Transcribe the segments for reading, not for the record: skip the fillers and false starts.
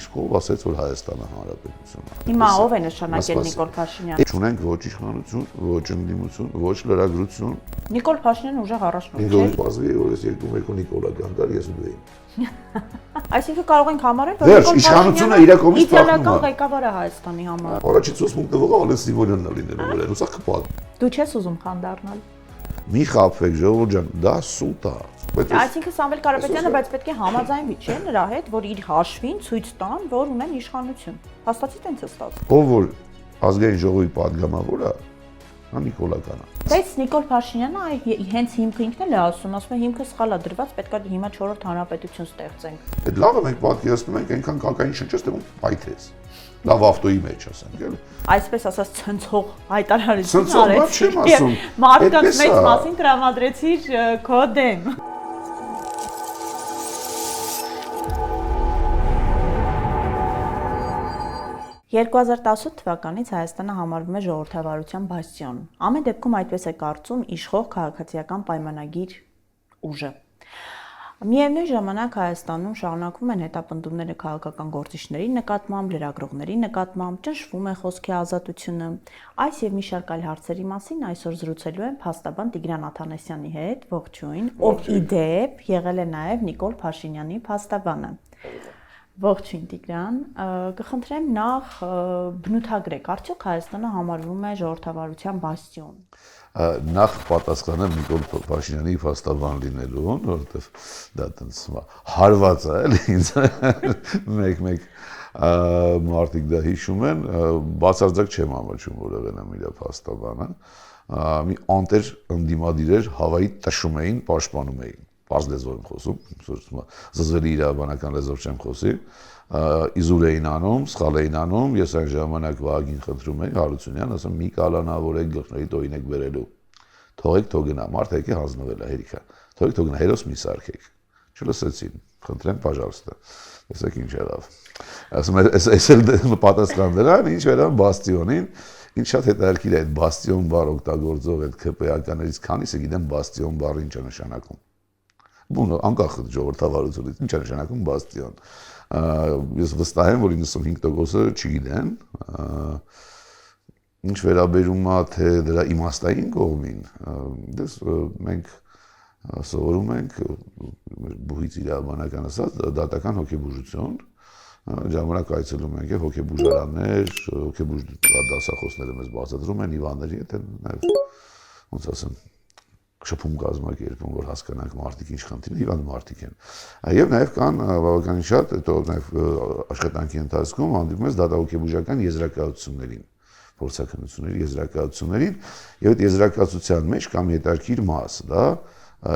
իսկ ով ասեց, որ Հայաստանը հանրապետություն է։ Հիմա ով է նշանակել Նիկոլ Փաշինյանը։ Չունենք ոչ իշխանություն, ոչ ընդդիմություն, ոչ լրագրություն։ Նիկոլ Փաշինյանը ուժեղ առաջնորդ չէ։ Ինձ բազի որ ես երկու Նիկոլա Գանգար ես ու դու։ Այսինքն կարող ենք համարել, որ Նիկոլ Փաշինյանը իդեալական ղեկավար է Հայաստանի համար։ Առաջի 5 պունկտը Ալեն Սիմոնյանն է լինելու վրա, հուսա կպատ։ Դու չես ուզում խանդառնալ։ Մի խաբվեք, ժողովուրդ ջան, դա սուտ է։ Այսինքն Սամվել Կարապետյանը բայց պետք է համաձայնվի, չէ՞, նրա հետ, որ իր հաշվին ցույց տան, որ ունեն իշխանություն։ Հաստատի տենց է ստացվում։ Ով որ ազգային ժողովի падգամավոր է, նա Նիկոլական է։ Բայց Նիկոլ Փաշինյանը հենց հիմքը ինքն էլ է ասում է հիմքը սխալ է դրված, պետք է հիմա 4-րդ հանրապետություն ստեղծենք։ Այդ լավը մենք պատկերացնում ենք այնքան կակային շնչես դեպքում պայթես։ Լավ ավտոյի մեջ ասենք, էլի։ Այսպես ասած ցնցող հայտարարություն արեց։ Չեմ ասում։ Մարդկանց մեծ մասին տրամադրեցիր քո դեմ։ 2018 թվականից Հայաստանը համարվում է ժողովրդավարության բաստիոն։ Ամեն դեպքում այդպես է կարծում իշխող քաղաքացիական պայմանագիր ուժը։ Միևնույն ժամանակ Հայաստանում շարունակվում են հետապնդումները քաղաքական գործիչների նկատմամբ, լրագրողների նկատմամբ, ճնշվում է խոսքի ազատությունը։ Այս եւ մի շարք այլ հարցերի մասին այսօր զրուցելու եմ փաստաբան Տիգրան Աթանասյանի հետ, ողջույն, ով ի դեպ եղել է նաեւ Նիկոլ Փաշինյանի փաստաբանը։ Ողջույն Տիգրան, կխնդրեմ նախ բնութագրեք, արդյոք Հայաստանը համարվում է ժողովրդավարության բաստիոն։ Նախ պատասխանեմ Նիկոլ Փաշինյանի փաստաբան լինելուն, որովհետև դա տենց հարված է, էլի ինձ մեկ մարդիկ դա հիշում են, բացարձակ չեմ համաչում, որ եղել եմ իր փաստաբանը, մի անտեր ընդդիմադիր էր, Հավայի տշում էին, պաշտպանում էին։ Պարզ լեզվով եմ խոսում, զզվելի իրավաբանական լեզվով չեմ խոսի, իզուր էին անում, սխալ էին անում, ես այն ժամանակ Վահագին խնդրում էի, Հարությունյան, ասում մի կալանավորեք գլխների տոյին եք բերելու, թողեք թող գնա, մարդը եկե հանձնվել է, հերիքա, թողեք թող գնա, հերոս մի սարքեք, չլսեցին, խնդրեմ, պաժարստը, տեսեք ինչ եղավ, ասում ես էլ պատասխան դրան, ինչ վերան բաստիոնին, ինչ շատ հետաքրքիր է այդ բաստիոն բառ օգտագործող այդ ԿՊ-ականներից քանիսը գիտեն բաստիոն բառը ինչ է նշանակում։ Բուն անկախ ժողովրդավարությունից ինչ է նշանակում բաստիոն։ Ես վստահ եմ, որ 95%-ը չգիտեն։ Ինչ վերաբերում է թե դրա իմաստային կողմին, դες մենք սովորում ենք բուհից իրավաբանական ասած դատական հոգեբուժություն, ժամանակ այցելում ենք հոգեբուժարաններ, հոգեբուժ դասախոսները մեզ բացատրում են հիվանդների հետ նաև ոնց ասեմ շփում կազմակերպում, որ հասկանանք մարդիկ ինչ խնդիրն հիվանդ մարդիկ են։ Եվ նաև կան բավականին շատ, հետո նաև աշխատանքի ընթացքում հանդիպում ես դատահոգեբուժական եզրակացություններին, փորձաքննությունների եզրակացություններին, եւ այդ եզրակացության մեջ կամ հետաքրքիր մաս, դա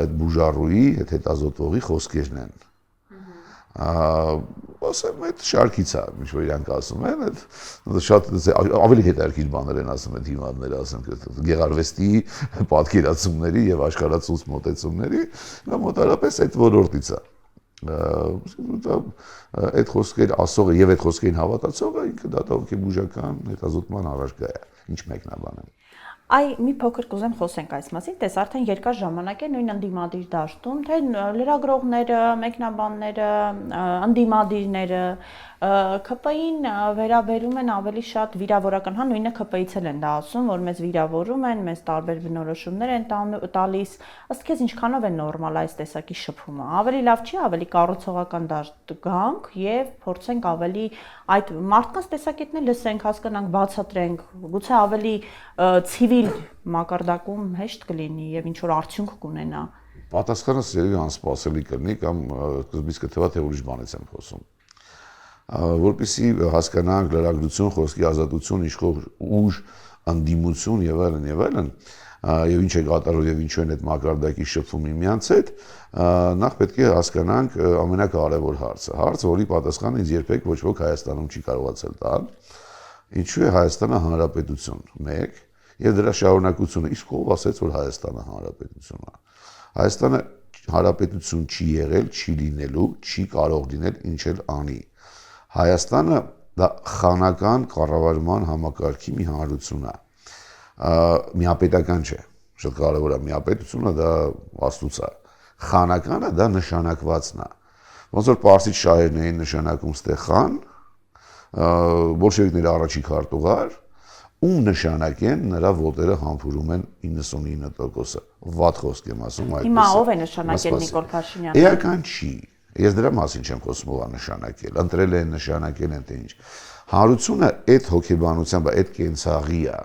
այդ բուժառուի, այդ հետազոտողի խոսքերն են։ Ասեմ, այդ շարքից է, ինչ որ իրանք ասում են, այդ շատ ավելի հետաքրքիր բաներ են ասում այդ հիվանդները, ասենք, գեղարվեստի պատկերացումների եւ աշխարհացույց մոտեցումների, դա մոտարապես այդ ոլորտից է։ Այդ խոսքեր ասողը եւ այդ խոսքերին հավատացողը ինքը դատահոգեբուժական հետազոտման առարկա է, ինչ մեկնաբան է։ Այ մի փոքր կուզեմ խոսենք այս մասին, տես արդեն երկար ժամանակ է նույն ընդդիմադիր դաշտում, թե լրագրողները, մեկնաբանները, ընդդիմադիրները ԿՊ-ին վերաբերում են ավելի շատ վիրավորական, հա նույնը ԿՊ-ից էլ են դա ասում, որ մեզ վիրավորում են, մեզ տարբեր բնորոշումներ են տալիս, ըստ քեզ ինչքանով է նորմալ այս տեսակի շփումը։ Ավելի լավ չի, ավելի կառուցողական դաշտ գանք եւ փորձենք ավելի այդ մարդկանց տեսակետն լսենք, հասկանանք, բացատրենք, գուցե ավելի ցիվիլ մակարդակում հեշտ կլինի եւ ինչ որ արդյունք կունենա։ Պատասխանը սերելի անսպասելի կլինի կամ սկզբից կթվա թե ուրիշ բանից եմ խոսում։ Որպեսզի հասկանանք լրագրություն, խոսքի ազատություն, իշխող ուժ, ընդդիմություն եւ այլն, եւ ինչ է կատարվում եւ ինչու են այդ մակարդակի շփվում միմյանց հետ, նախ պետք է հասկանանք ամենակարևոր հարցը, որի պատասխանը ինձ երբեք ոչ ոք Հայաստանում չի կարողացել տալ, ինչու է Հայաստանը հանրապետություն, 1 եւ դրա շարունակությունը, իսկ ով ասեց, որ Հայաստանը հանրապետություն է։ Հայաստանը հանրապետություն չի եղել, չի լինելու, չի կարող լինել, ինչ էլ անի։ Հայաստանը դա խանական կառավարման համակարգի մի հանրություն է։ Միապետական չէ, շատ կարևոր է, միապետությունը դա աստուծ է։ Խանականը դա նշանակվածն է։ Ոնց որ պարսից շահերն էին նշանակում ստեղ խան, բոլշևիկների առաջին քարտուղար, ում նշանակ են նրա ոտերը համբուրում են 99%-ը։ Վատ խոսք եմ ասում այդպես։ Հիմա ով է նշանակել Նիկոլ Փաշինյանը։ Էական չի։ Ես դրա մասին չեմ խոսում ով նշանակել, ընտրել են, նշանակել են թե ինչ։ Հարությունը այդ հոգեբանությամբ, այդ կենցաղի է,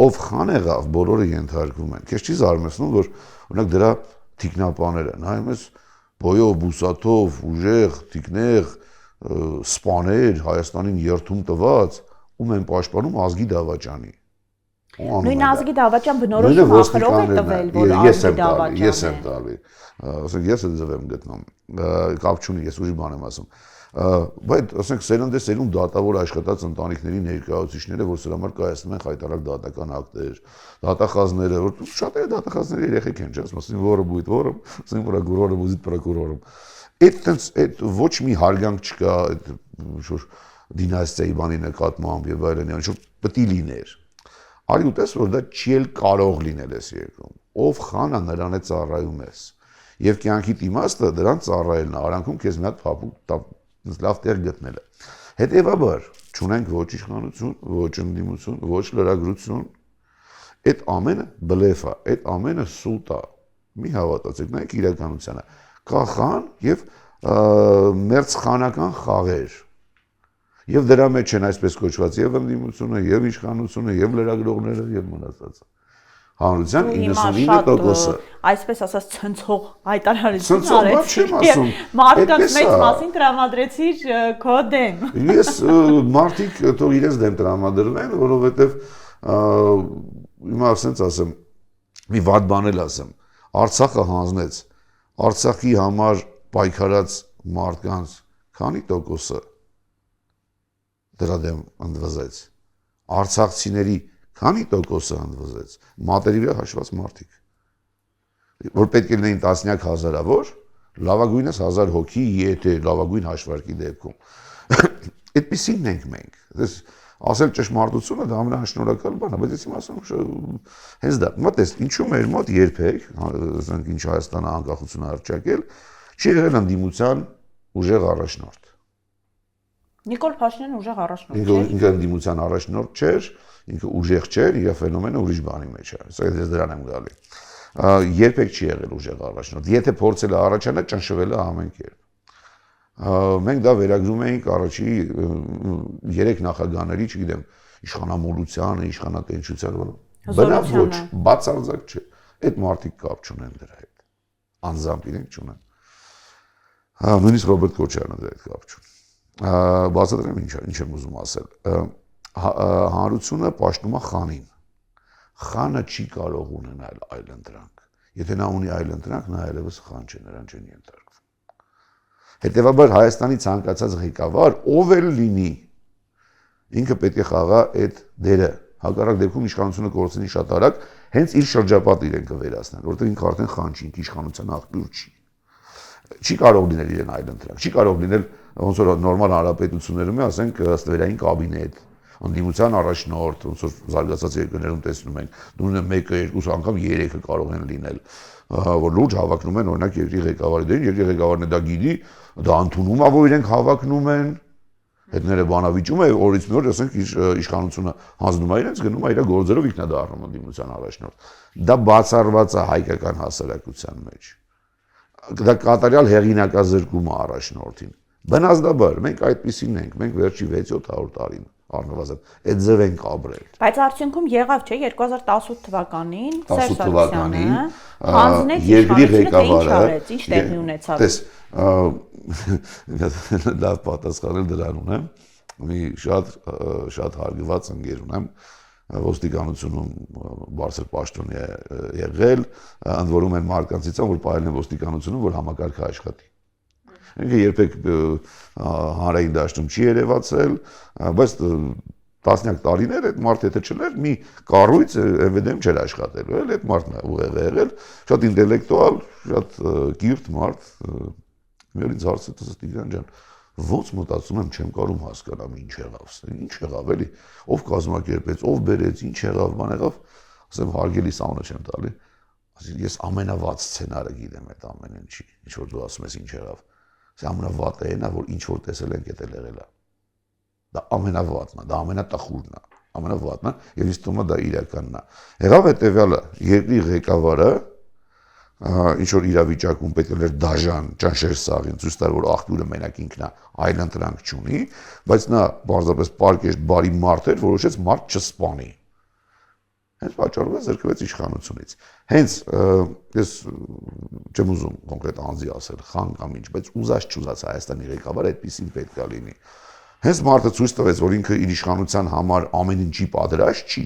ով խան եղավ, բոլորը ենթարկվում են։ Քեզ չի զարմացնում, որ օրինակ դրա թիկնապաները, նայում ես բոյով, բուսաթով, ուժեղ, թիկներ, սպաներ Հայաստանին երթում տված, ում են պաշտպանում ազգի դավաճանի։ Նույն ազգի դավաճան բնորոշում ախրով է տվել, որ ազգի դավաճան է։ Ես եմ տալի։ Ասենք ես էլ ձև եմ գտնում։ Կապ չունի, ես ուրիշ բան եմ ասում։ Բայց ասենք սերունդեսերունդ դատավոր աշխատած ընտանիքների ներկայացուցիչները, որ սրա համար կայացնում են խայտարակ դատական ակտեր, դատախազները, որ շատերը դատախազների երեխեք են, չէ՞, ասում որը բույթ որը, ասում պրոկուրորը բույթ պրոկուրորը։ Այդ ոչ մի հարգանք չկա այդ շուտ դինաստիայի բանի նկատմամբ եւ այլն, ինչ որ պետք է լիներ։ Արի ուտես որ դա չի էլ կարող լինել էս երկրում։ Ով խանա նրան է ծառայում ես։ Եվ կյանքիդ իմաստը դրան ծառայելն է, արանքում քեզ մի հատ փափուկ լավ տեղ գտնելը։ Հետևաբար չունենք ոչ իշխանություն, ոչ ընդդիմություն, ոչ լրագրություն։ Այդ ամենը բլեֆ է, այդ ամենը սուտ է։ Մի հավատացեք, նայեք իրականությանը։ Կա խան եւ մերձխանական խաղեր։ Եվ դրա մեջ են այսպես կոչված եւ ընդդիմությունը, եւ իշխանությունը, եւ լրագրողները, եւ մնացածը։ Հանրության 99%-ը այսպես ասած ցնցող հայտարարություն արեցին։ Մարդկանց մեծ մասին տրամադրեցիր քո դեմ։ Ես մարդիկ թող իրենց դեմ տրամադրվեն, որովհետեւ հիմա ասենց ասեմ, մի վատ բան էլ ասեմ, Արցախը հանձնեց, Արցախի համար պայքարած մարդկանց քանի տոկոսը դրա դեմ ընդվզեց, արցախցիների քանի տոկոսը ընդվզեց, մատերի վրա հաշված մարդիկ, որ պետք է լինեին տասնյակ հազարավոր, լավագույնս 1000 հոգի, եթե լավագույն հաշվարկի դեպքում, այդպիսին ենք մենք, ասել ճշմարտությունը դա ամենաշնորհակալ բան է, բայց ես իմ ասում հենց դա, մտես, ինչու մեր մոտ երբեք, ասենք ինչ Հայաստանը անկախություն արճակել, չի եղել ընդդիմության ուժեղ առաջնորդ։ Նիկոլ Փաշինյանը ուժեղ առաջնորդ չէր։ Ինքը ընդդիմության առաջնորդ չէր, ինքը ուժեղ չէր, իր ֆենոմենը ուրիշ բանի մեջ է։ Սա ես դրան եմ գալի։ Երբեք չի եղել ուժեղ առաջնորդ։ Եթե փորձել է առաջանալ, ճնշվել է ամեն կերպ։ Մենք դա վերագրում էինք առաջի 3 նախագահների, չգիտեմ, իշխանամոլությանը, իշխանատենչությանը, բնավ ոչ, բացարձակ չէ։ Այդ մարդիկ կապ չունեն դրա հետ։ Անձամբ իրենք չունեն։ Նույնիսկ Ռոբերտ Քոչարյանը դրա հետ կապ չունի։ Բացատրեմ ինչ եմ ուզում ասել։ Հանրությունը պաշտում է խանին։ Խանը չի կարող ունենալ այլ ընտրանք։ Եթե նա ունի այլ ընտրանք, նա այլևս խան չէ, նրան չեն ենթարկվում։ Հետևաբար Հայաստանի ցանկացած ղեկավար, ով էլ լինի, ինքը պետք է խաղա այդ դերը։ Հակառակ դեպքում իշխանությունը կորցնի շատ արագ, հենց իր շրջապատը իրեն կվերացնեն, որովհետև ինքը արդեն խան չի, ինքը իշխանության աղբյուր չի։ Չի կարող լինել իրեն այլ ընտրանք, չի կարող լինել ոնց որ նորմալ հանրապետություններում է, ասենք ստվերային կաբինետ, ընդդիմության առաջնորդ, ոնց որ զարգացած երկրներում տեսնում ենք, դուրն 1-2 անգամ 3-ը կարող են լինել, որ լուրջ հավակնում են օրինակ երկրի ղեկավարի դերին, երկրի ղեկավարն է դա գիտի, դա ընդունում է, որ իրենք հավակնում են, հետները բանավիճում է, օրից մի օր ասենք իշխանությունը հանձնում է իրենց, գնում է իր գործերով ինքն է դառնում ընդդիմության առաջնորդ։ Դա բացառված է հայկական հասարակության մեջ։ Դա կատարյալ հեղինակազրկում է առաջնորդին։ Բնազդաբար, մենք այդպիսին ենք, մենք վերջի 6-700 տարին առնվազն այդ ձև ենք ապրել։ Բայց արդյունքում եղավ չէ 2018 թվականին Սերժ թվականին հանձնեց երկրի ղեկավարը ինչ տեղի ունեցավ։ Տես լավ պատասխանել դրան ունեմ։ Մի շատ հարգված ընկեր ունեմ, ոստիկանությունում բարձր պաշտոնի է եղել, ընդ որում են մարկանցից, որ պահել են ոստիկանությունում, որ համակարգը աշխատի։ Ինքը երբեք հանրային դաշտում չի երևացել, բայց տասնյակ տարիներ այդ մարդը եթե չլեր, մի կառույց էվեդեմ չէր աշխատելու, էլ այդ մարդն է ուղեղ եղել, շատ ինտելեկտուալ, շատ կիրթ մարդ, մի օր ինձ հարցրեց, ասաց Տիգրան ջան, ոնց մտածում եմ չեմ կարող հասկանամ ինչ եղավ, ինչ եղավ էլի, ով կազմակերպեց, ով բերեց, ինչ եղավ, բան եղավ, ասեմ հարգելի սաունը չեմ տալի, ասի ես ամենավատ սցենարը գիտեմ այդ ամեն ինչի, ինչ որ դու ասում ես ինչ եղավ, ամենավատը այն է, որ ինչ որ տեսել ենք, դա եղել է։ Դա ամենավատն է, դա ամենատխուրն է, ամենավատն է, եւ ինձ թվում է դա իրականն է։ Եղավ հետեւյալը, երկրի ղեկավարը ինչ որ իրավիճակում պետք է լեր դաժան ճանշեր սաղին ցույց տալ որ աղբյուրը մենակ ինքն է այլ ընտրանք չունի բայց նա բարձրապես պարկեշտ բարի մարդ էր որոշեց մարդ չսպանի հենց պատճառով է զրկվեց իշխանությունից հենց ես չեմ ուզում կոնկրետ անձի ասել խան կամ ինչ բայց ուզած չուզած Հայաստանի ղեկավարը այդպեսին պետք է լինի հենց մարդը ցույց տվեց որ ինքը իր իշխանության համար ամեն ինչի պատրաստ չի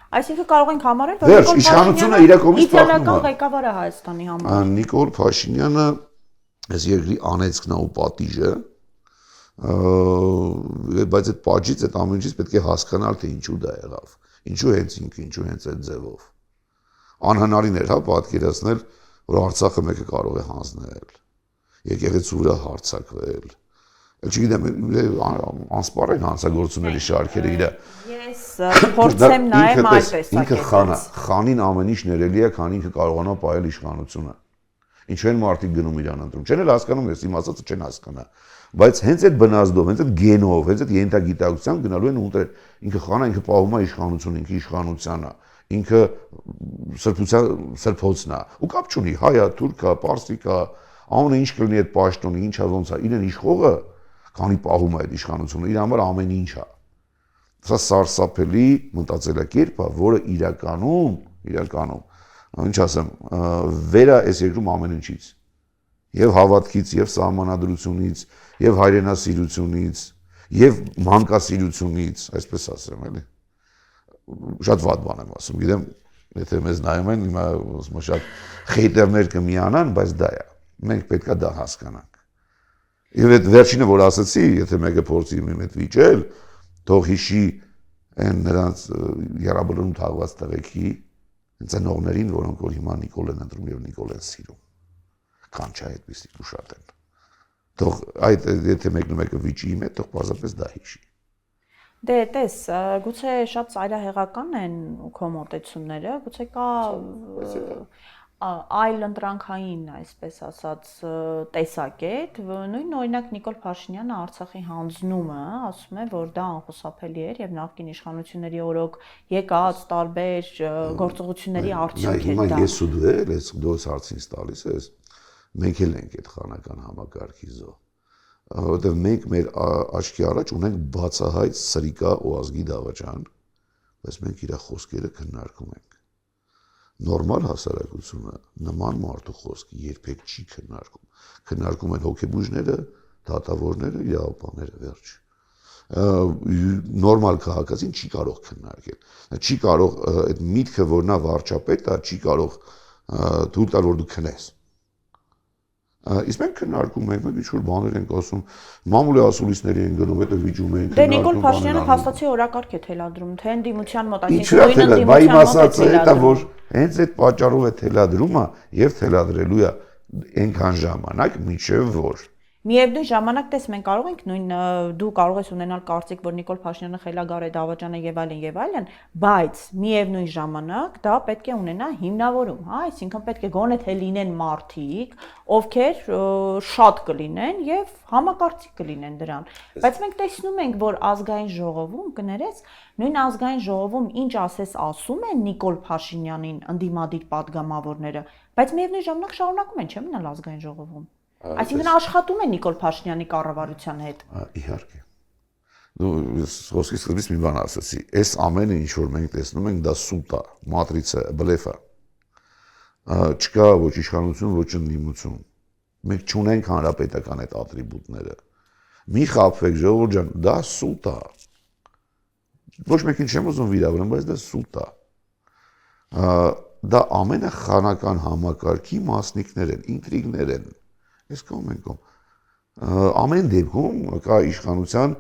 Այսինքն կարող ենք համարել, որ իշխանությունը իր կողմից իդեալական ղեկավարը Հայաստանի համար։ Նիկոլ Փաշինյանը այս երկրի անեծքն ու պատիժը, բայց այդ պատժից այդ ամեն ինչից պետք է հասկանալ, թե ինչու դա եղավ։ Ինչու հենց ինքը, ինչու հենց այդ ձևով։ Անհնարին էր, հա, պատկերացնել, որ Արցախը մեկը կարող է հանձնել։ Եկեղեցու վրա հարձակվել։ Չգիտեմ, անսպառ են հանցագործությունների շարքերը իր Ես փորձեմ նայեմ այլ տեսակետից ինքը խանին ամեն ինչ ներելի է քանի ինքը կարողանա պահել իշխանությունը ինչու են մարդիկ գնում իրան ընտրում չեն էլ հասկանում ես իմ ասածը չեն հասկանա բայց հենց այդ բնազդով հենց այդ գենով հենց այդ ենթագիտակցությամբ գնալու են ունտեր ինքը խանա ինքը պահում է իշխանությունը ինքը իշխանությանը ինքը սրբոցն է ու կապ չունի հայա թուրքա պարսիկա ամեն ինչ կլինի այդ պաշտոնը ինչա ոնց է իրեն իշխողը քանի պահում է այդ իշխանությունը իր համար ամեն ինչ է Սա սարսափելի մտածելակերպ է, որը իրականում, ինչ ասեմ, վեր է այս երկրում ամեն ինչից։ Եվ հավատքից, եւ սահմանադրությունից, եւ հայրենասիրությունից, եւ մանկասիրությունից, այսպես ասեմ, էլի։ Շատ վատ բան եմ ասում, գիտեմ, եթե մեզ նայում են, հիմա ասում եմ շատ խեյտերներ կմիանան, բայց դա է։ Մենք պետքա դա հասկանանք։ Եվ այդ վերջինը, որ ասացի, եթե մեկը փորձի իմ հետ վիճել, թող հիշի այն նրանց երաբլում թաղված տղեկի ծնողներին, որոնք որ հիմա Նիկոլ են ընտրում եւ Նիկոլ են սիրում։ Քան չէ այդպեսի ու շատ են։ Թող այդ եթե մեկը վիճի իմ հետ, թող պարզապես դա հիշի։ Դե տես, գուցե շատ ծայրահեղական են քո մոտեցումները, գուցե կա այլ ընտրանքային, այսպես ասած, տեսակետ, նույն օրինակ Նիկոլ Փաշինյանը Արցախի հանձնումը ասում է, որ դա անխուսափելի էր եւ նախկին իշխանությունների օրոք եկած տարբեր գործողությունների արդյունք էր դա։ Հիմա ես ու դու էլ ես դոս հարցից տալիս ես, մենք էլ ենք այդ խանական համակարգի զո, որովհետեւ մենք մեր աչքի առաջ ունենք բացահայտ սրիկա ու ազգի դավաճան, բայց մենք իր խոսքերը քննարկում ենք։ Նորմալ հասարակությունը նման մարդու խոսքը երբեք չի քննարկում։ Քննարկում են հոգեբուժները, դատավորները, իրավաբանները վերջ։ Նորմալ քաղաքացին չի կարող քննարկել։ Նա չի կարող այդ միտքը, որ նա վարչապետ է, չի կարող թույլ տալ, որ դու քնես։ Իսկ մենք քննարկում ենք, մենք ինչ-որ բաներ ենք ասում, մամուլի ասուլիսների են գնում, հետո վիճում ենք։ Դե Նիկոլ Փաշինյանը փաստացի օրակարգ է թելադրում, թե ընդդիմության մոտ, այսինքն նույն ընդդիմության մոտ է որ հենց այդ պատճառով է թելադրումը եւ թելադրելու է այնքան ժամանակ, մինչեւ որ Միևնույն ժամանակ տես մենք կարող ենք նույն դու կարող ես ունենալ կարծիք, որ Նիկոլ Փաշինյանը խելագար է, դավաճան է եւ այլն, բայց միևնույն ժամանակ դա պետք է ունենա հիմնավորում, հա, այսինքն պետք է գոնե թե լինեն մարդիկ, ովքեր շատ կլինեն եւ համակարծիք կլինեն դրան։ Բայց մենք տեսնում ենք, որ ազգային ժողովում կներես, նույն ազգային ժողովում ինչ ասես ասում են Նիկոլ Փաշինյանին ընդդիմադիր падգամավորները, բայց միևնույն ժամանակ շարունակում են, չէ՞ մնալ ազգային ժողովում։ Այսինքն աշխատում է Նիկոլ Փաշինյանի կառավարության հետ։ Իհարկե։ Դու խոսքից սկզբից մի բան ասացի։ Այս ամենը ինչ որ մենք տեսնում ենք, դա սուտ է, մատրիցա, բլեֆ է։ Չկա ոչ իշխանություն, ոչ ընդդիմություն։ Մենք չունենք հանրապետական այդ ատրիբուտները։ Մի խաբվեք, ժողովուրդ ջան, դա սուտ է։ Ոչ մեկին չեմ ուզում վիրավորեմ, բայց դա սուտ է։ Դա ամենը խանական համակարգի մասնիկներ են, ինտրիգներ են։ Ես կողմ ենք կողմ։ Ամեն դեպքում կա իշխանության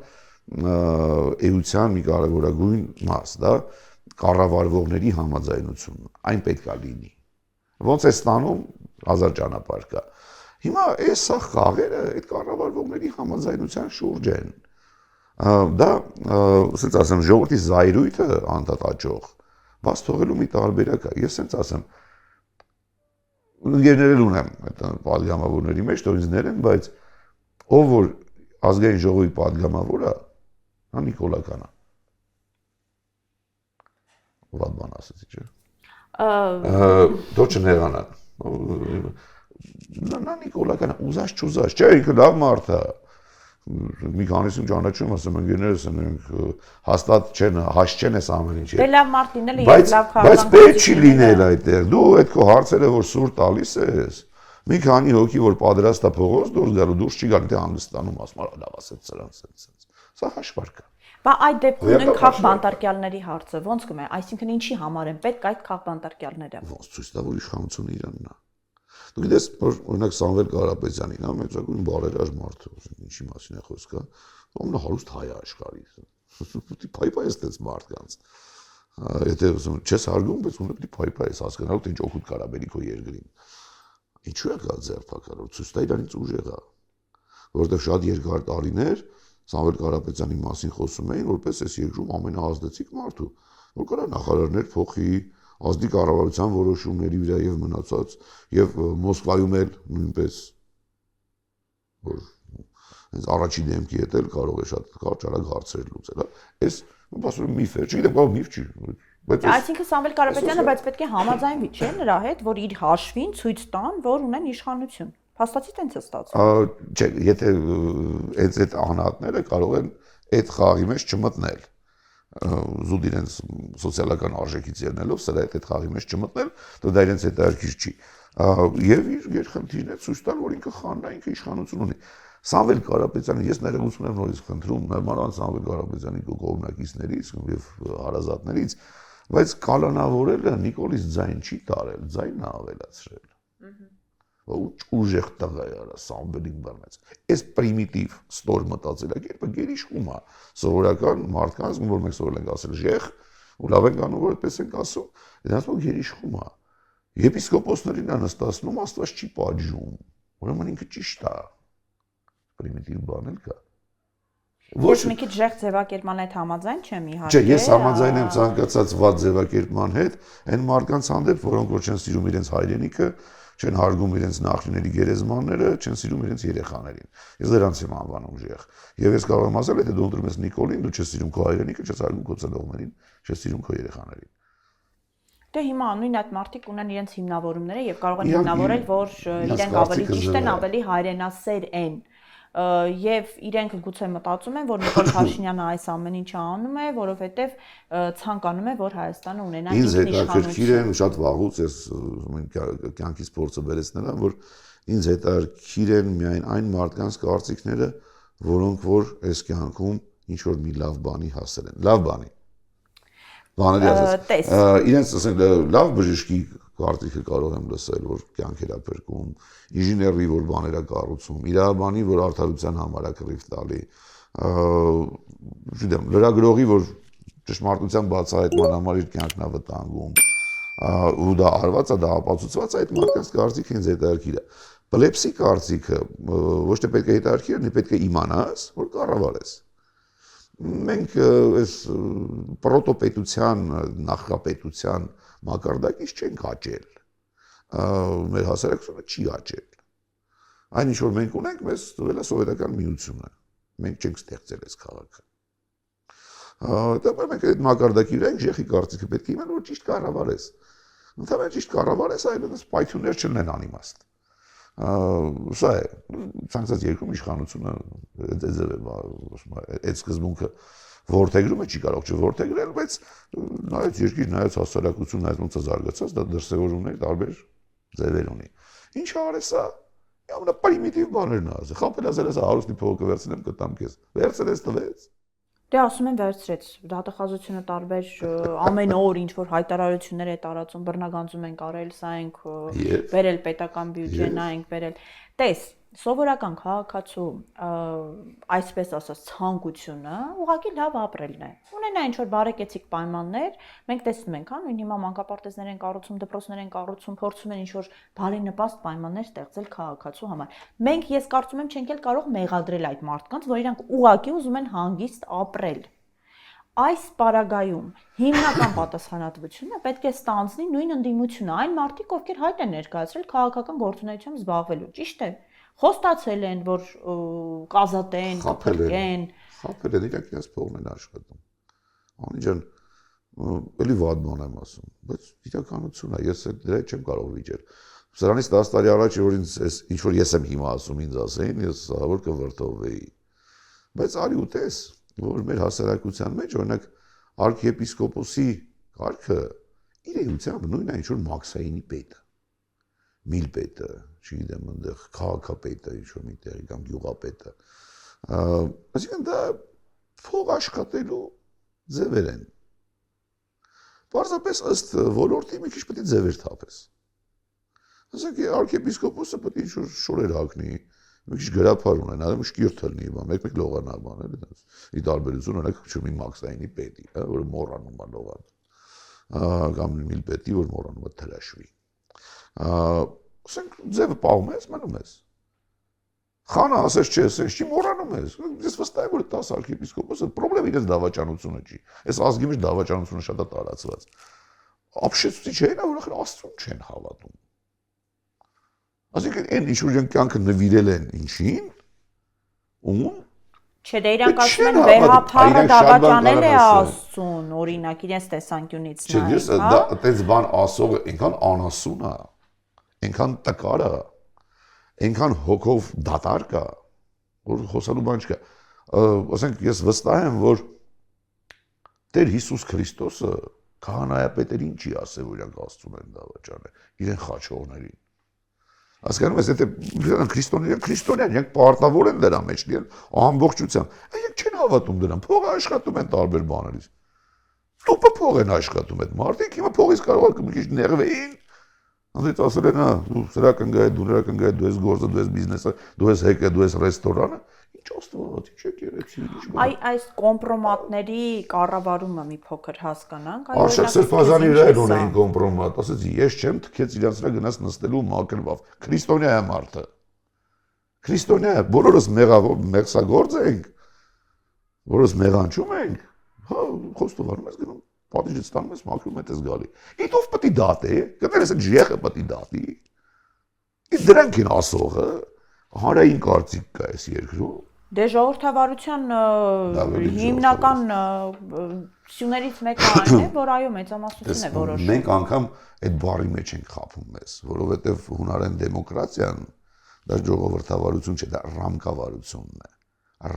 էության մի կարևորագույն մաս, դա կառավարվողների համաձայնությունն, այն պետք է լինի։ Ոնց է ստանում հազար ճանապարհ կա։ Հիմա այս սա խաղերը այդ կառավարվողների համաձայնության շուրջ են։ Դա, ասենց ասեմ, ժողովրդի զայրույթը անդադ աճող, բաց թողելու մի տարբերակ է։ Ես ասենց ասեմ, ընկերներ ունեմ այդ падգամավորների մեջ, թող ինձ ներեն, բայց ով որ ազգային ժողովի падգամավոր է, Հա Նիկոլականը։ Ված բան ասեցի, չէ՞։ Դոչը նեղանան։ Նա Նիկոլականը ուզած չուզած, չէ, ինքը լավ մարդ է։ Մի քանիսին ճանաչում ասեմ ընկերներս ենք հաստատ չեն հաշ չեն այս ամեն ինչ։ Դե լավ մարդ լինելը եւ լավ Բայց պետք չի լինել այդտեղ։ Դու այդ քո հարցերը որ սուր տալիս ես։ Մի քանի հոգի որ պատրաստ է փողոց դուրս գալու դուրս չի գալու թե Հանգստանում ասում լավ ասեց սրանց։ Սա հաշվարկ է։ Բա այդ դեպքում նույն քաղ բանտարկյալների հարցը ոնց կմե, այսինքն ինչի համար են պետք այդ քաղ բանտարկյալները։ Ոնց ցույց տա որ իշխանությունը Իրանն է։ Դու գիտես որ օրինակ Սամվել Կարապետյանին, հա մեծագույն բարերար մարդ, ինչի մասին է խոսքը, ամենահարուստ հայ աշխարհի։ Պետք է փայփայես դες մարդկանց։ Եթե չես հարգում, բայց ունի պետք է փայփայես հասկանալու թե ինչ օգուտ կարա բերի քո երկրին։ Ինչու է գա ձերբակալը, ցույց տա իրանից ուժեղ է։ Որովհետև շատ երկար տարիներ Սամվել Կարապետյանի մասին խոսում էին, որպես այս երկրում ամենահազդեցիկ մարդու, որ կարա նախարարներ փոխի, ազգի կառավարության որոշումների վրա եւ մնացած եւ Մոսկվայում էլ նույնպես որ հենց առաջի դեմքի հետ էլ կարող է շատ կարճ արագ հարցեր լուծել, հա։ Այս ասում միֆ է, չգիտեմ, կարող միֆ չի, բայց այսինքն Սամվել Կարապետյանը բայց պետք է համաձայնվի, չէ՞, նրա հետ, որ իր հաշվին ցույց տան, որ ունեն իշխանություն։ Փաստացի տենց է ստացվում։ Չէ, եթե այդ անհատները կարող են այդ խաղի մեջ չմտնել զուտ իրենց սոցիալական արժեքից ելնելով սրա այդ խաղի մեջ չմտնել, դա իրենց հետաքրքիր չի։ Եվ իր երկխնդիրն է ցույց տալ, որ ինքը խանն է, ինքը իշխանություն ունի։ Սամվել Կարապետյանը ես ներողություն եմ նորից խնդրում նորմալ Սամվել Կարապետյանի կողմնակիցներից եւ հարազատներից, բայց կալանավորելը Նիկոլից ձայն չի տարել, ձայնն է ավելացրել։ Ուժեղ տղա է արա Սամվելին բռնեց։ Այս պրիմիտիվ ստոր մտածելակերպը գերիշխում է սովորական մարդկանց, որ մենք սովորել ենք ասել ժեխ, ու լավ ենք անում, որ այդպես ենք ասում, դրանց որ գերիշխում է։ Եպիսկոպոսներին է նստացնում, Աստված չի պատժում։ Ուրեմն ինքը ճիշտ է։ Պրիմիտիվ բան էլ կա։ Ոչ մի քիչ ժեղ ձևակերպման հետ համաձայն չեմ իհարկե։ Չէ, ես համաձայն եմ ցանկացած վատ ձևակերպման հետ, այն մարդկանց հանդեպ, որոնք որ չեն սիրում իրենց հայրենիքը, չեն հարգում իրենց նախնիների գերեզմանները, չեն սիրում իրենց երեխաներին։ Ես դրանց եմ անվանում ժեղ։ Եվ ես կարող եմ ասել, եթե դու ընտրում ես Նիկոլին, դու չես սիրում քո հայրենիքը, չես հարգում քո ծնողներին, չես սիրում քո երեխաներին։ Դե հիմա նույն այդ մարդիկ ունեն իրենց հիմնավորումները եւ կարող են հիմնավորել, որ իրենք ավելի ճիշտ են, ավելի հայրենասեր են։ Եվ իրենք գուցե մտածում են, որ Նիկոլ Փաշինյանը այս ամեն ինչը անում է, որովհետև ցանկանում է, որ Հայաստանը ունենա իր իշխանություն։ Ինձ հետաքրքիր են շատ վաղուց ես կյանքից փորձը բերեց նրան, որ ինձ հետաքրքիր են միայն այն մարդկանց կարծիքները, որոնք որ այս կյանքում ինչ որ մի լավ բանի հասել են, լավ բանի։ Բաների ասած։ Իրենց ասենք լավ բժշկի կարծիքը կարող եմ լսել, որ կյանքեր է փրկում, ինժեների որ բաներ է կառուցում, իրավաբանի որ արդարության համար է կռիվ տալի, չգիտեմ, լրագրողի որ ճշմարտության բացահայտման համար իր կյանքն է վտանգում, ու դա արված է, դա ապացուցված է, այդ մարդկանց կարծիքը ինձ հետաքրքիր է։ Պլեպսի կարծիքը ոչ թե պետք է հետաքրքիր, այլ պետք է իմանաս, որ կառավարես։ Մենք այս պրոտոպետության, նախապետության մակարդակից չենք աճել։ Մեր հասարակությունը չի աճել։ Այն ինչ որ մենք ունենք, մեզ տվել է սովետական միությունը։ Մենք չենք ստեղծել այս քաղաքը։ Դա մենք այդ մակարդակի վրա ենք ժեխի կարծիքը պետք է իմանալ, որ ճիշտ կառավարես։ Ընդհանրապես ճիշտ կառավարես, այլևս պայթյուններ չլինեն անիմաստ։ Սա է, ցանկացած երկրում իշխանությունը այդ սկզբունքը ворթեգրումը չի կարող չворթեգրել, բայց նայած երկիր, նայած հասարակություն, նայած ոնց է զարգացած, դա դրսևորումներ տարբեր ձևեր ունի։ Ինչ արես սա։ Ամենապրիմիտիվ բաներն է ասել։ Խապել ասել ես հարուստի փողոքը վերցնեմ կտամ քեզ։ Վերցրեց տվեց։ Դե ասում են վերցրեց, դատախազությունը տարբեր ամեն օր ինչ որ հայտարարություններ է տարածում, բռնագանձում են կարել, սա ենք վերել պետական բյուջե, նա ենք վերել։ Տես, սովորական քաղաքացու այսպես ասած ցանկությունը ուղղակի լավ ապրելն է։ Ունենա ինչ որ բարեկեցիկ պայմաններ, մենք տեսնում ենք, հա, նույն հիմա մանկապարտեզներ են կառուցում, դպրոցներ են կառուցում, փորձում են ինչ որ բարենպաստ պայմաններ ստեղծել քաղաքացու համար։ Մենք ես կարծում եմ չենք էլ կարող մեղադրել այդ մարդկանց, որ իրանք ուղղակի ուզում են հանգիստ ապրել։ Այս պարագայում հիմնական պատասխանատվությունը պետք է ստանձնի նույն ընդդիմությունը, այն մարդիկ, ովքեր հայտ են ներկայացրել քաղաքական գործունեությամբ զբաղվելու, ճիշտ է։ Խոստացել են, որ կազատեն, կփրկեն, Խափել են, իրանք իրենց փողն են աշխատում։ Անի ջան, էլի վատ բան եմ ասում, բայց իրականություն է, ես դրա չեմ կարող վիճել։ Սրանից 10 տարի առաջ որ ինձ ինչ որ ես եմ հիմա ասում ինձ ասեին, ես սովոր կվրդովեի։ Բայց արի ու տես, որ մեր հասարակության մեջ օրինակ arczepiskopos-ի կարգը իր էությամբ նույնն է ինչ որ Մաքսայինի պետը, միլպետը, չգիտեմ այնտեղ քաղաքապետը, ինչ որ միտեղ կամ գյուղապետը։ Այսինքն դա փող աշխատելու ձևեր են։ Պարզապես ըստ ոլորտի մի քիչ պետք է ձևեր թափես։ Ասենք arczepiskopos-ը պետք է ինչ որ շորեր հագնի, մի քիչ գրափար ունենա, շկիրտ լինի, մեկ-մեկ լողանա բան էլի դες։ Ի տարբերություն օրինակ չունի Մաքսայինի պետի, որը մոռանում է լողան։ Կամ միլպետի, որ մոռանում է թրաշվի։ Ասենք ձևը պահում ես, մնում ես։ Խանը ասես չէ, ասես չի մոռանում ես։ Ես վստահ եմ, որ 10 arczepiskopos-ը պրոբլեմ իրենց դավաճանությունը չի։ Այս ազգի մեջ դավաճանությունը շատ է տարածված։ Ապշեցուցիչ չէ, որ Աստծուն չեն հավատում։ Այսինքն այն ինչ որ իրենք կյանքը նվիրել են ինչին, ում Չէ, դե իրանք ասում են վեհափառը դավաճանել է Աստծուն, օրինակ իրենց տեսանկյունից նայած, հա։ Չէ, այդպես բան ասողը այնքան անասուն է, այնքան տկար է, այնքան հոգով դատարկ է, որ խոսալու բան չկա։ Ասենք ես վստահ եմ, որ Տեր Հիսուս Քրիստոսը քահանայապետերին չի ասել, որ իրանք Աստծուն են դավաճանել, իրեն խաչողներին։ Հասկանում ես, եթե քրիստոնյան, իրենք պարտավոր են դրա մեջ լինել ամբողջությամբ։ Իրենք չեն հավատում դրան, փողը աշխատում են տարբեր բաներից։ Տուփը փող են աշխատում այդ մարդիկ, հիմա փողից կարող է մի քիչ նեղվեին։ Անցած ասել են, դու սրա կնգայ, դու նրա կնգայ, դու ես գործը, դու ես բիզնեսը, դու ես հեկը, դու ես ռեստորանը։ Ինչ Աստված, ինչ եկեղեցի, ինչ բան։ Այս կոմպրոմատների կառավարումը մի փոքր հասկանանք, Արշակ Սրբազանի վրա ունեին կոմպրոմատ, ասեց ես չեմ թքեց իրանց վրա գնաց նստելու մակրվավ։ Քրիստոնյա է մարդը։ Քրիստոնյա է, բոլորս մեղսագործ ենք, բոլորս մեղանչում ենք, հա, խոստովանում ես գնում, պատիժը ստանում ես մաքրում ես գալի։ Իդ ով պետք է դատե, կներես այդ ջեխը պետք է դատի։ Իսկ դրանք են ասողը, հանրային կարծիք կա այս երկրում։ Դե ժողովրդավարության հիմնական սյուներից մեկը այն է, որ այո մեծամասնություն է որոշում։ Մենք անգամ այդ բառի մեջ ենք խափում մեզ, որովհետև հունարեն դեմոկրատիան դա ժողովրդավարություն չէ, դա ռամկավարությունն է,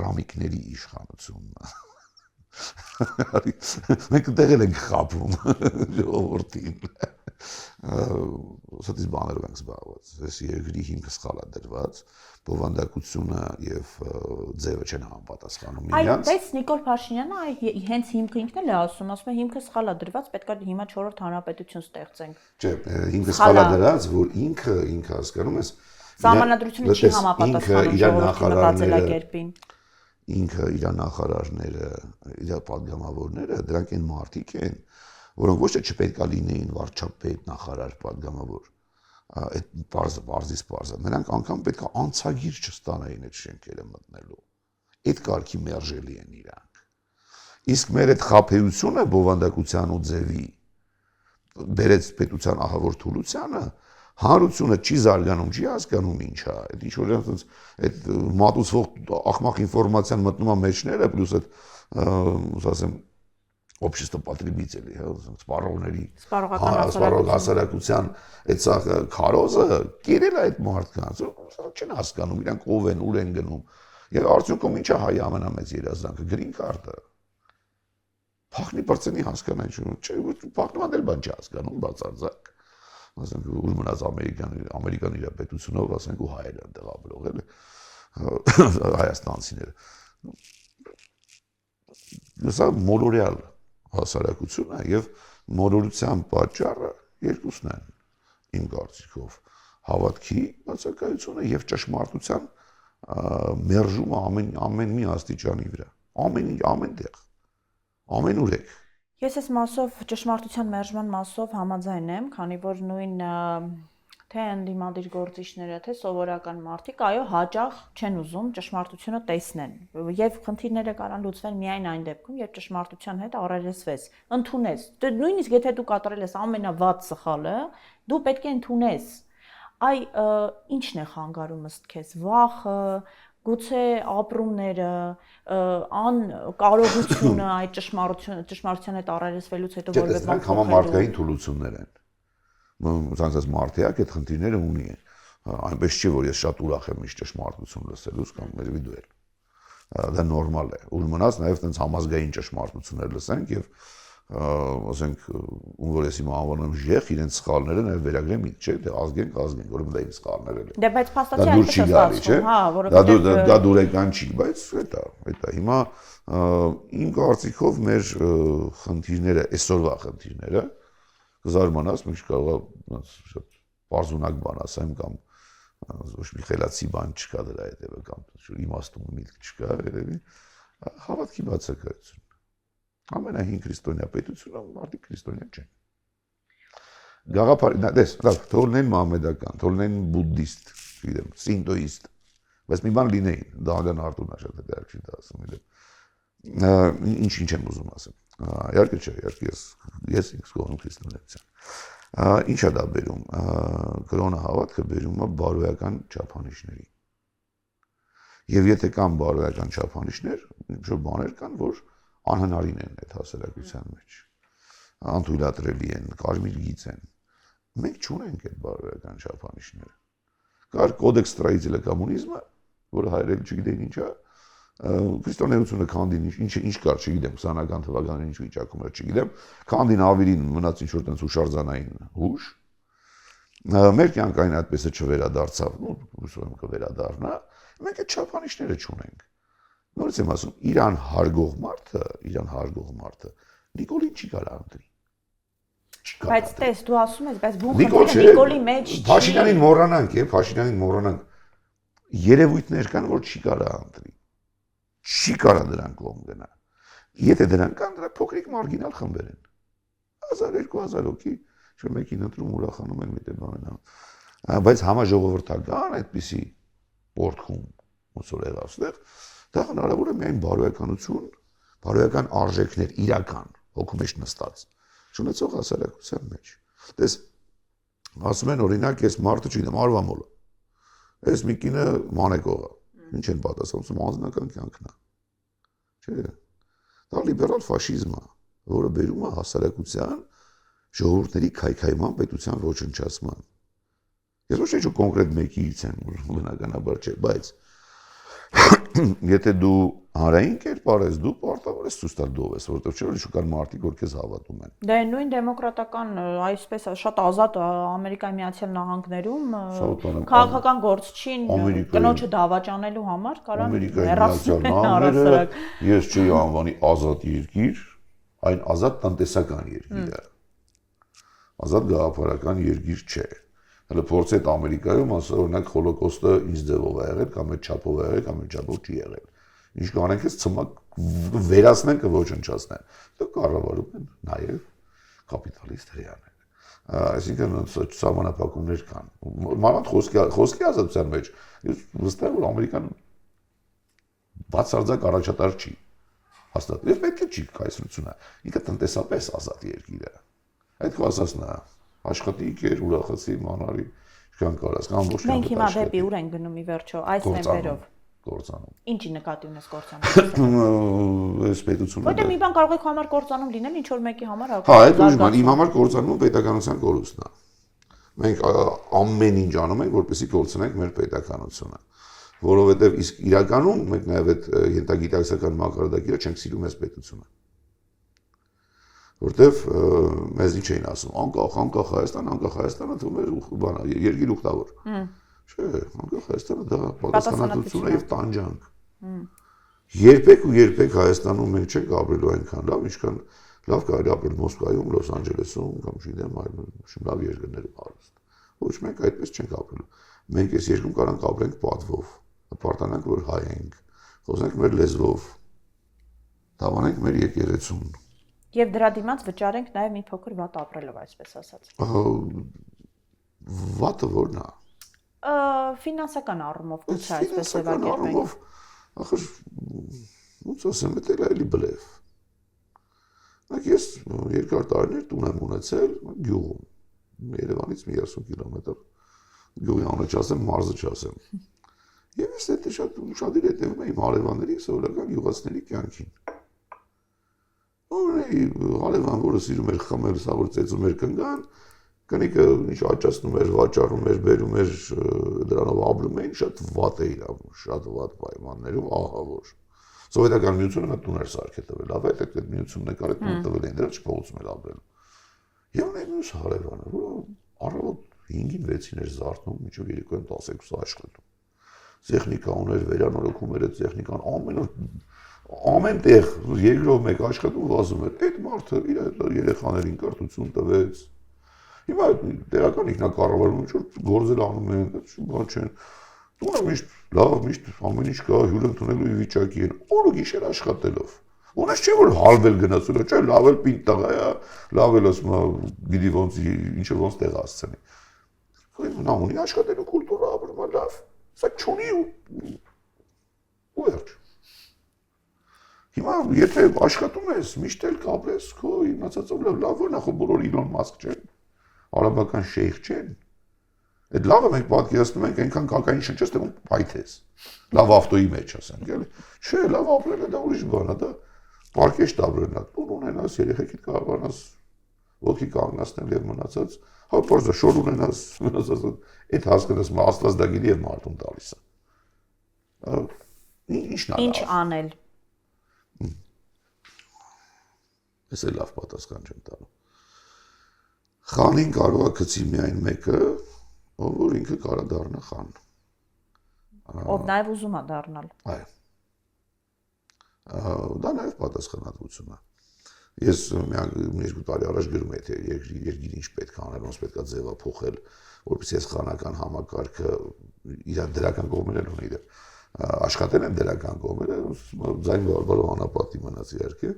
ռամիկների իշխանությունն է։ Մենք դեղել ենք խափում ժողովրդին։ Սա բաներով ենք զբաղված։ Այս երկրի հիմքը սխալ է դրված, բովանդակությունը եւ ձևը չեն համապատասխանում իրենց։ Բայց Նիկոլ Փաշինյանը հենց հիմքը ինքն էլ է ասում է հիմքը սխալ է դրված, պետք է հիմա 4-րդ հանրապետություն ստեղծենք։ Չէ, հիմքը սխալ է դրված, որ ինքը հասկանում ես Սահմանադրությունը չի համապատասխանում ժողովրդի մտածելակերպին։ Ինքը իր նախարարները, իր պատգամավորները, դրանք են մարդիկ են, որոնք ոչ թե չպետք է լինեին վարչապետ, նախարար, պատգամավոր, այդ բարձից բարձր, նրանք անգամ պետք է անցագիր չստանային այդ շենքերը մտնելու։ Այդ կարգի մերժելի են իրանք։ Իսկ մեր այդ խաբեությունը բովանդակության ու ձևի բերեց պետության ահավոր թուլությանը, հանրությունը չի զարգանում, չի հասկանում ինչ է, այդ ինչ որ այդ մատուցվող ախմախ ինֆորմացիան մտնում է մեջները, պլյուս այդ, ասեմ, общество потребителей, հա, սպառողների, սպառող հասարակության այդ սա քարոզը կերել է այդ մարդկանց, չեն հասկանում իրանք ով են, ուր են գնում։ Եվ արդյունքում ինչ է հայ ամենամեծ երազանքը, գրին քարտը։ Փախնի բրցենի հասկանան չէ, փախնման էլ բան չի հասկանում, բացարձակ։ Ասենք ուր մնաց ամերիկան իր պետությունով, ասենք ու հայերը այնտեղ ապրող էլի հայաստանցիները։ Սա մոլորյալ հասարակություն է եւ մոլորության պատճառը երկուսն են իմ կարծիքով հավատքի բացակայությունը եւ ճշմարտության մերժումը ամեն մի աստիճանի վրա ամենտեղ ամենուրեք։ Ես այս մասով ճշմարտության մերժման մասով համաձայն եմ, քանի որ նույն թե ընդդիմադիր գործիչները, թե սովորական մարդիկ, այո, հաճախ չեն ուզում ճշմարտությունը տեսնեն։ Եվ խնդիրները կարան լուծվել միայն այն դեպքում, երբ ճշմարտության հետ առերեսվես, ընդունես։ Նույնիսկ եթե դու կատարել ես ամենավատ սխալը, դու պետք է ընդունես։ Այ ինչն է խանգարում ըստ քեզ, վախը, Գուցե ապրումները, կարողությունը այդ ճշմարտության հետ առերեսվելուց հետո որևէ բան փոխելու համամարտկային թուլություններ են։ Ցանկացած մարդիկ այդ խնդիրները ունի են։ Այնպես չի, որ ես շատ ուրախ եմ իշ ճշմարտություն լսելուց կամ երևի դու էլ։ Դա նորմալ է։ Ուր մնաց նաև այդպես համազգային ճշմարտություններ լսենք եւ ասենք ում որ ես հիմա անվանում ժեխ իրենց սխալները նաև վերագրեմ չէ դե ազգենք որովհետեւ դա իր սխալները են։ Դե բայց փաստացի այդպես է ստացվում, հա, որովհետեւ դա դուրեկան չի, բայց դա հիմա իմ կարծիքով մեր խնդիրները, այսօրվա խնդիրները կզարմանաս, մենք կարող շատ բարձունակ բան ասեմ կամ ոչ մի խելացի բան չկա դրա հետևը կամ իմաստուն միտք չկա, երևի հավատքի բացակայություն։ Ամենահին քրիստոնյա պետությունը մարդիկ քրիստոնյա չեն։ Գաղափար, դες, լավ, թողնեն մահմեդական, թողնեն բուդդիստ, գիտեմ, սինտոիստ, բայց մի բան լինեին, Դաղան Արտուրն շատ հետաքրքիր դա ասում եմ։ Ինչ եմ ուզում ասեմ։ Իհարկե չէ, իհարկե ես ինքս կողմ քրիստոնեության։ Ինչ է դա բերում։ Կրոնը հավատքը բերում է բարոյական չափանիշների։ Եվ եթե կան բարոյական չափանիշներ, ինչ-որ բաներ կան, որ անհնարին են այդ հասարակության մեջ։ Անթույլատրելի են, կարմիր գիծ են։ Մենք չունենք այդ բարոյական չափանիշները։ Կար կոդեքս ստроителя կոմունիզմը, որը հայերեն չգիտեն ինչ է, քրիստոնեությունը քանդին ինչ կար, չգիտեմ, 20-ական թվականներին ինչ վիճակում էր, չգիտեմ, քանդին ավիրին մնաց ինչ-որ տենց հուշարձանային հուշ։ Մեր կյանքային այդպես է չվերադարձավ, հուսով եմ կվերադառնա, մենք այդ չափանիշները չունենք։ Նորից եմ ասում, իրան հարգող մարդը Նիկոլին չի կարա ընտրի։ Բայց տես, դու ասում ես, բայց բուն խնդիրը Նիկոլի մեջ չի։ Փաշինյանին մոռանանք, երևույթներ կան, որ չի կարա ընտրի։ Չի կարա դրան կողմ գնա։ Եթե դրան կան, դրա փոքրիկ մարգինալ խմբեր են։ 1000-2000 հոգի, չէ՞ մեկին ընտրում ուրախանում են մի տեղ բանն։ Բայց համաժողովրդական այդպիսի պորտքում ոնց որ եղավ ստեղ, դա հնարավոր է միայն բարոյականություն, բարոյական արժեքներ իրական հոգու մեջ նստած չունեցող հասարակության մեջ։ Տես ասում են օրինակ ես մարդը չգիտեմ արվամոլը։ Այս մի կինը մանեկող է։ Ինչ են պատասխանում, անձնական կյանքն է։ Չէ։ Դա լիբերալ ֆաշիզմ է, որը բերում է հասարակության ժողովուրդների քայքայման պետության ոչնչացման։ Ես ոչ թե կոնկրետ մեկից եմ, բնականաբար չէ, բայց եթե դու հանրային կերպար ես, դու պարտավոր ես ցույց տալ դու ես, որովհետև չէ՞ որ շուկան մարդիկ որ քեզ հավատում են։ Դե նույն դեմոկրատական, այսպես շատ ազատ Ամերիկայի Միացյալ Նահանգներում քաղաքական գործչին կնոջը դավաճանելու համար կարան Ամերիկայի ես չի անվանի ազատ երկիր, այն ազատ տնտեսական երկիր է։ Ազատ գաղափարական երկիր չէ։ Հələ փորձի այդ Ամերիկայում ասա օրինակ հոլոկոստը ինչ ձևով է եղել կամ այդ չափով է եղել կամ այդ չափով չի եղել։ Ինչ կանենք էս ցմակ վերացնեն կոչնչացնեն։ Դա կառավարում են նաև կապիտալիստ հրեաներ։ Այսինքն սահմանափակումներ կան։ Մանավանդ խոսքի ազատության մեջ ես վստահ եմ որ Ամերիկան բացարձակ առաջատար չի։ Հաստատ։ Եվ պետք է չի կայսրությունը։ Ինքը տնտեսապես ազատ երկիր է։ Այդ քո ասածն է։ Աշխատիկ էր, ուրախացի, մանարի, ինչքան կարաս, կամ ոչ մենք հիմա դեպի ուր ենք գնում ի վերջո, այս նեմբերով։ Կործանում։ Ինչի նկատի ունես կործանում։ Այս պետությունը։ Որտե մի բան կարող է համար կործանում լինել, ինչ որ մեկի համար հա, այդ ուժ բան, իմ համար կործանում պետականության կորուստն է։ Մենք ամեն ինչ անում ենք, որպեսզի կորցնենք մեր պետականությունը, որովհետև իսկ իրականում մենք նաև այդ ենթագիտակցական մակարդակները չենք սիրում այս պետությունը։ Որտեվ մեզ ինչ էին ասում, անկախ Հայաստանը թվում էր բանա, երկիր ուխտավոր։ Չէ, անկախ Հայաստանը դա պատասխանատվություն է եւ տանջանք։ Երբեք Հայաստանում մենք չենք ապրելու այնքան լավ, ինչքան լավ կարելի ապրել Մոսկվայում, Լոս Անջելեսում կամ չգիտեմ, այլ լավ երկրներում հարուստ։ Ոչ մենք այդպես չենք ապրելու։ Մենք այս երկրում կարանք ապրենք պատվով, պարտանանք որ հայ ենք, խոսենք մեր լեզվով, դավանենք մեր եկեղեցուն։ Եվ դրա դիմաց վճարենք նաև մի փոքր վատ ապրելով, այսպես ասած։ Վատը ո՞րն է։ Ֆինանսական առումով, գուցե այսպես ձևակերպենք։ Ախր ոնց ասեմ, դա էլի բլեֆ։ Ես երկար տարիներ տուն եմ ունեցել գյուղում։ Երևանից մի 30 կիլոմետր։ Գյուղի անունը չասեմ, մարզը չասեմ։ Եվ ես այդ շատ հետևում եմ հարևանների սովորական յուղացիների կյանքին։ Հարևան, որը սիրում էր խմել, սա որ ծեծում էր կնգան, կնիկը ինչ աճացնում էր, վաճառում էր, բերում էր, դրանով ապրում էին, շատ վատ էր, շատ վատ պայմաններում, ահա որ։ Սովետական միությունը նա տուն էր սարքել տվել, լավ է, այդ միությունն եկար այդ տուն տվել էին, դրա չփողոցում էր ապրելու։ Եվ նա մյուս հարևանը, որը առավոտ 5-ին 6-ին էր զարթնում, մինչև երեկոյան 12-ը աշխատում։ Տեխնիկա ուներ, վերանորոգում էր այդ տեխնիկան, ամեն տեղ երկրով մեկ աշխատում վազում էր։ Այդ մարդը իր երեխաներին կրթություն տվեց։ Հիմա տեղական ինքնակառավարումը ինչ-որ գործել անում են, բան չեն։ Տունը միշտ լավ, միշտ ամեն ինչ կա, հյուր ընդունելու վիճակի են, օր ու գիշեր աշխատելով։ Ունես չէ որ հալվել գնացել է, չէ, լավ էլ պինդ տղա է, լավ էլ ասում է, գիտի ոնց ինչը ոնց տեղ հասցնի։ Նա ունի աշխատելու կուլտուրա, ապրում է լավ։ Սա չունի ու վերջ։ Հիմա եթե աշխատում ես, միշտ էլ կապրես քո իմացածով լավ որ նախ բոլոր Իլոն Մասկ չեն, արաբական շեյխ չեն։ Այդ լավը մենք պատկերացնում ենք այնքան կակային շնչես դեպքում փայթես։ Լավ ավտոյի մեջ ասենք, էլի։ Չէ, լավ ապրելը դա ուրիշ բան է, դա պարկեշտ ապրելն է։ Տուն ունենաս, երեխեքիդ կարողանաս ոգի կանգնացնել եւ մնացած, հա փորձը շոր ունենաս, մնացած այդ հասկանաս Աստված դա գիտի եւ մարդուն տալիս է։ Ինչ անել։ Ես էլ լավ պատասխան չեմ տալու։ Խանին կարող է գցի միայն մեկը, ով որ ինքը կարա դառնա խան։ Ով նաև ուզում է դառնալ։ Այո։ Դա նաև պատասխանատվություն է։ Ես մի երկու տարի առաջ գրում եմ, թե երկիրը ինչ պետք է անել, ոնց պետք է ձևափոխել, որպեսզի այս խանական համակարգը իր դրական կողմերն ունի դեր։ Աշխատել եմ դրական կողմերը, ձայն բարբարով անապատի մնաց իհարկե։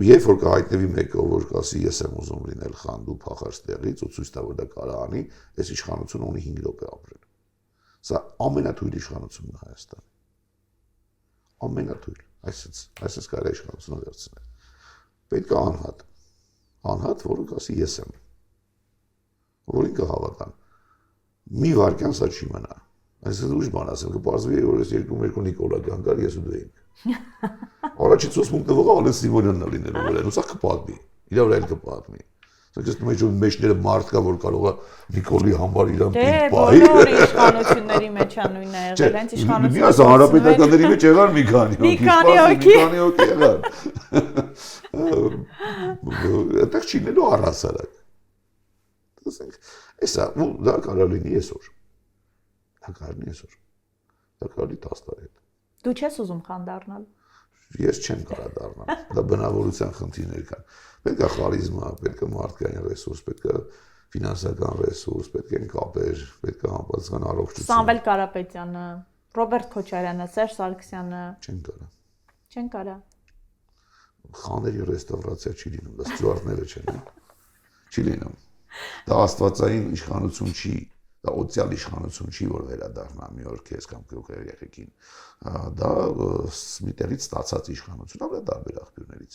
Երբ որ կհայտնվի մեկը, որ կասի ես եմ ուզում լինել խան, դու փախար ստեղից ու ցույց տա որ դա կարա անի, այս իշխանությունը ունի 5 րոպե ապրել։ Սա ամենաթույլ իշխանությունն է Հայաստանի։ Ամենաթույլ, այսպես կարա իշխանությունը վերցնել։ Պետք է անհատ, որը կասի ես եմ։ Որին կհավատան։ Մի վարքյան սա չի մնա։ Այսինքն ուրիշ բան ասեմ, կպարզվի որ այս երկու Նիկոլա կանգար, ես ու դու ենք։ Առաջի 4 մունքը վղա Ալեն Սիմոնյանն է լինելու վրան, ու սա կպատմի, իր վրա էլ կպատմի։ Սա կստում է մեջները մարդ կա, որ կարող է Նիկոլի համար իրան պինդ պահի։ Դե, բոլոր իշխանությունների մեջ է նույնն է եղել, հենց իշխանությունը։ Միաս հանրապետականների մեջ եղան մի քանի հոգի եղան։ Այդտեղ չի լինելու առհասարակ։ Ասենք, էսա, դա կարող լինի այսօր։ Դա կարելի այսօր։ Դա կարելի 10 տարի հետ։ Դու չես ուզում խան դառնալ։ Ես չեմ կարա դառնալ։ Դա բնավորության խնդիրներ կան։ Պետք է խարիզմա, պետք է մարդկային ռեսուրս, պետք է ֆինանսական ռեսուրս, պետք են կապեր, պետք է համապատասխան առողջություն։ Սամվել Կարապետյանը, Ռոբերտ Քոչարյանը, Սերժ Սարգսյանը։ Չեն կարա։ Չեն կարա։ Խաների ռեստավրացիա չի լինում, դա ստյուարտները չեն։ Չի լինում։ Դա աստվածային իշխանություն չի, դա օցիալ իշխանություն չի, որ վերադառնա մի օր քեզ կամ քո երեխեքին։ Դա մի տեղից ստացած իշխանություն, ապա տարբեր աղբյուրներից։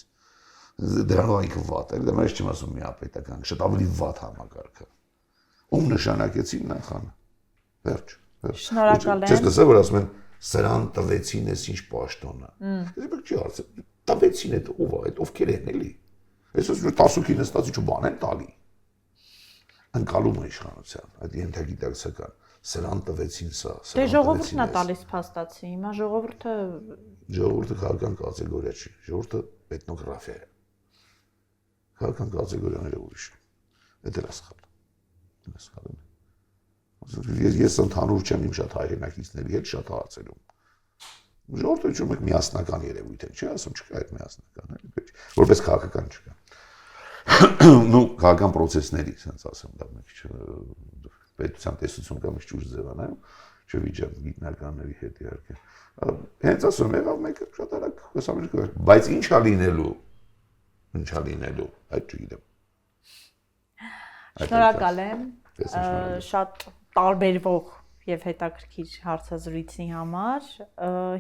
Դրանով ինքը վատ է, դա ես չեմ ասում միապետական, շատ ավելի վատ համակարգը։ Ում նշանակեցին նախան։ Վերջ։ Շնորհակալ եմ։ Չես տեսա որ ասում են սրան տվեցին էս ինչ պաշտոնը։ Ես բեք չի արծել։ Տվեցին այդ ով է, այդ ովքեր են էլի։ Այսպես որ 10-ին նստած ինչ բան են տալի։ Ընկալում է իշխանության, այդ ենթագիտակցական սրան տվեցին սա։ Դե ժողովուրդն է տալիս փաստացի, հիմա ժողովուրդը քաղաքական կատեգորիա չի, ժողովուրդը էթնոգրաֆիա է։ Քաղաքական կատեգորիաները ուրիշ են։ Դա էլ է սխալ։ Ես ընդհանուր չեմ իմ շատ հայրենակիցների հետ շատ հարցերում։ Ժողովուրդը ինչ-որ մեկ միասնական երևույթ է, չի ասում չկա այդ միասնական, էլի, որպես քաղաքական չկա։ Ну, քաղաքական process-ների, ասենց ասեմ, դա մի քիչ պետության տեսություն կամ ինչ-որ ձևանայում, չվիճեմ գիտնականների հետ իհարկե։ Հենց ասում եղավ մեկը շատ արագ հուսամերկ, բայց ինչա լինելու, այդ չգիտեմ։ Շնորհակալ եմ, շատ տարբերվող եւ հետաքրքիր հարցազրույցի համար։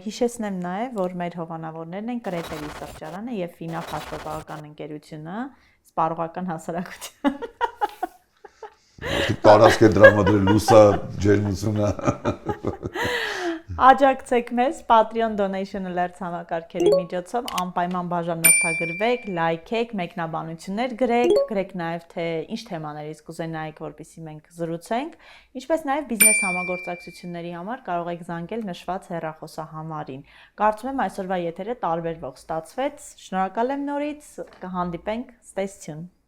Հիշեցնեմ նաեւ, որ մեր հովանավորներն են Կրետերի սրճարանը եւ Ֆինա Աշխատողական ընկերությունը, Սպառողական հասարակություն։ Մարդիկ տարածք է դրամադրել լուսա ջերմությունը։ Աջակցեք մեզ Patreon donation alert համակարգերի միջոցով, անպայման բաժանորդագրվեք, լայքեք, մեկնաբանություններ գրեք նաև թե ինչ թեմաներից կուզենայիք, որպեսզի մենք զրուցենք, ինչպես նաև բիզնես համագործակցությունների համար կարող եք զանգել նշված հեռախոսահամարին։ Կարծում եմ այսօրվա եթերը տարբերվող ստացվեց։ Շնորհակալ եմ նորից, կհանդիպենք, stay tuned։